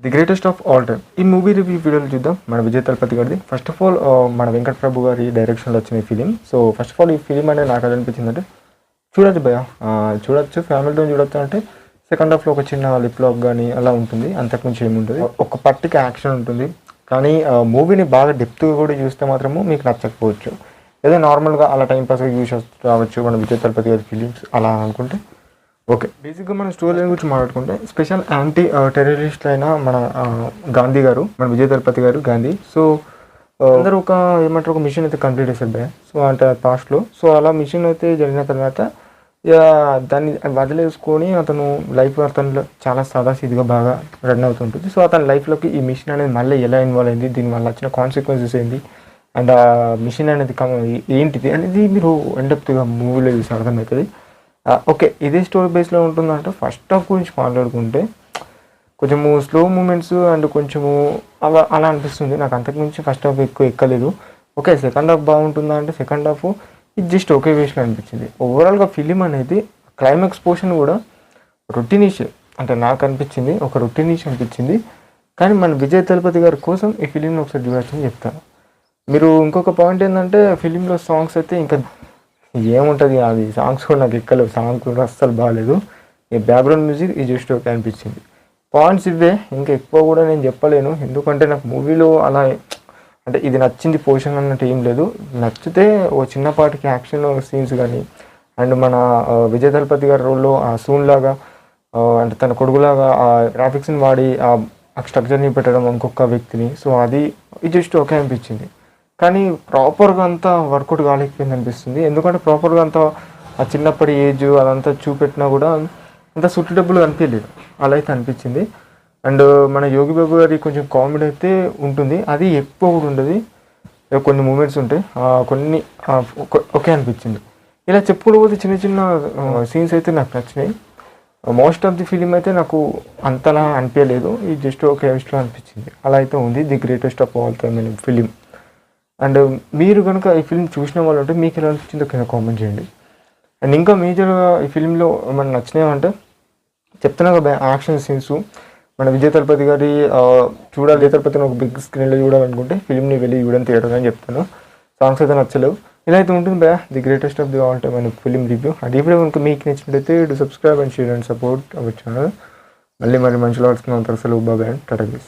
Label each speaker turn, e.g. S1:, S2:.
S1: The greatest of all time ఈ movie review వీడియోలు చూద్దాం. మన విజయ్ తలపతి గారిది. ఫస్ట్ ఆఫ్ ఆల్ మన వెంకట్ ప్రభు గారి డైరెక్షన్లో వచ్చిన ఈ film. So first of all ఈ ఫిలిం అనేది నాకు అది అనిపించిందంటే చూడొచ్చు భయ, చూడొచ్చు, ఫ్యామిలీతో చూడొచ్చు. అంటే సెకండ్ హాఫ్లో ఒక చిన్న లిప్ లాక్ కానీ అలా ఉంటుంది, అంతకుమించి ఏముంటుంది. ఒక పట్టికి యాక్షన్ ఉంటుంది, కానీ మూవీని బాగా డెప్త్గా కూడా చూస్తే మాత్రము మీకు నచ్చకపోవచ్చు. ఏదో నార్మల్గా అలా టైంపాస్గా యూస్ రావచ్చు మన విజయ్ తలపతి గారి ఫిలిమ్స్ అలా అనుకుంటే ఓకే. బేసిక్గా మన స్టోరీ లైన్ గురించి మాట్లాడుకుంటే స్పెషల్ యాంటీ టెర్రరిస్ట్ అయిన మన గాంధీ గారు, మన విజయ్ తలపతి గారు గాంధీ. సో అందరూ ఏమంటారు ఒక మిషన్ అయితే కంప్లీట్ చేశారు భయ. సో అంటే పాస్ట్లో సో అలా మిషన్ అయితే జరిగిన తర్వాత దాన్ని వదిలేసుకొని అతను లైఫ్ అతను చాలా సాదాసీదిగా బాగా రన్ అవుతుంటుంది. సో అతని లైఫ్లోకి ఈ మిషన్ అనేది మళ్ళీ ఎలా ఇన్వాల్వ్ అయింది, దీనివల్ల వచ్చిన కాన్సిక్వెన్సెస్ ఏంటి, అండ్ ఆ మిషన్ అనేది ఏంటిది అనేది మీరు ఎండెప్త్గా మూవీలో చూసి అర్థమవుతుంది. ఓకే, ఇదే స్టోరీ బేస్లో ఉంటుందంటే ఫస్ట్ హాఫ్ గురించి మాట్లాడుకుంటే కొంచెము స్లో మూమెంట్స్ అండ్ కొంచెము అలా అనిపిస్తుంది నాకు. అంతకుమించి ఫస్ట్ హాఫ్ ఎక్కువ ఎక్కలేదు. ఓకే, సెకండ్ హాఫ్ బాగుంటుందా అంటే సెకండ్ హాఫ్ ఇది జస్ట్ ఒకే వేస్లో అనిపించింది. ఓవరాల్గా ఫిలిం అనేది క్లైమాక్స్ పోర్షన్ కూడా రొటీనిష్, అంటే నాకు అనిపించింది ఒక రొటీనిష్ అనిపించింది. కానీ మన విజయ్ తలపతి గారి కోసం ఈ ఫిలింని ఒకసారి చూడొచ్చని చెప్తాను. మీరు ఇంకొక పాయింట్ ఏంటంటే ఫిలింలో సాంగ్స్ అయితే ఇంకా ఏముంటుంది, అది సాంగ్స్ కూడా నాకు ఎక్కలేవు, సాంగ్స్ కూడా అస్సలు బాగాలేదు. ఈ బ్యాక్గ్రౌండ్ మ్యూజిక్ ఈ జస్ట్ ఓకే అనిపించింది. పాయింట్స్ ఇవే, ఇంకా ఎక్కువ కూడా నేను చెప్పలేను. ఎందుకంటే నాకు మూవీలో అలా అంటే ఇది నచ్చింది పోర్షన్ అన్నట్టు ఏం లేదు. నచ్చితే ఓ చిన్నపాటికి యాక్షన్ సీన్స్ కానీ అండ్ మన విజయ్ తలపతి గారి రోల్లో ఆ సూన్ లాగా అంటే తన కొడుకులాగా ఆ గ్రాఫిక్స్ని వాడి ఆ స్ట్రక్చర్ని పెట్టడం ఇంకొక వ్యక్తిని, సో అది ఇది జస్ట్ ఓకే అనిపించింది. కానీ ప్రాపర్గా అంతా వర్కౌట్ కాలేకపోయింది అనిపిస్తుంది. ఎందుకంటే ప్రాపర్గా అంతా ఆ చిన్నప్పటి ఏజ్ అదంతా చూపెట్టినా కూడా అంత సూటబుల్గా అనిపించలేదు, అలా అయితే అనిపించింది. అండ్ మన యోగి బాబు గారి కొంచెం కామెడీ అయితే ఉంటుంది, అది ఎక్కువ కూడా ఉండదు. కొన్ని మూమెంట్స్ ఉంటాయి, కొన్ని ఓకే అనిపించింది. ఇలా చెప్పుకోకపోతే చిన్న చిన్న సీన్స్ అయితే నాకు నచ్చినాయి. మోస్ట్ ఆఫ్ ది ఫిలిం అయితే నాకు అంతలా అనిపించలేదు, ఇది జస్ట్ ఒక వేస్ట్లో అనిపించింది. అలా అయితే ఉంది the greatest of all time అనే ఫిలిం. అండ్ మీరు కనుక ఈ ఫిల్మ్ చూసిన వాళ్ళు ఉంటే మీకు ఎలా అనిపించిందో కింద కామెంట్ చేయండి. అండ్ ఇంకా మేజర్గా ఈ ఫిలింలో మనకు నచ్చినాయంటే చెప్తున్నా కదా, యాక్షన్ సీన్స్ మన విజయ్ తలపతి గారి చూడాలి, విజయ్ తలపతిని ఒక బిగ్ స్క్రీన్లో చూడాలనుకుంటే ఫిలింని వెళ్ళి చూడని థియేటర్ అని చెప్తాను. సాంగ్స్ అయితే నచ్చలేవు. ఇలా అయితే ఉంటుంది భయ the greatest of the all time అనే ఫిలిం రివ్యూ. అండ్ ఇప్పుడు కనుక మీకు నచ్చినట్లయితే subscribe and share and support our channel. మళ్ళీ మంచిలో వస్తున్నాం. తరసలు బాబాయ్ అండ్ టాటా.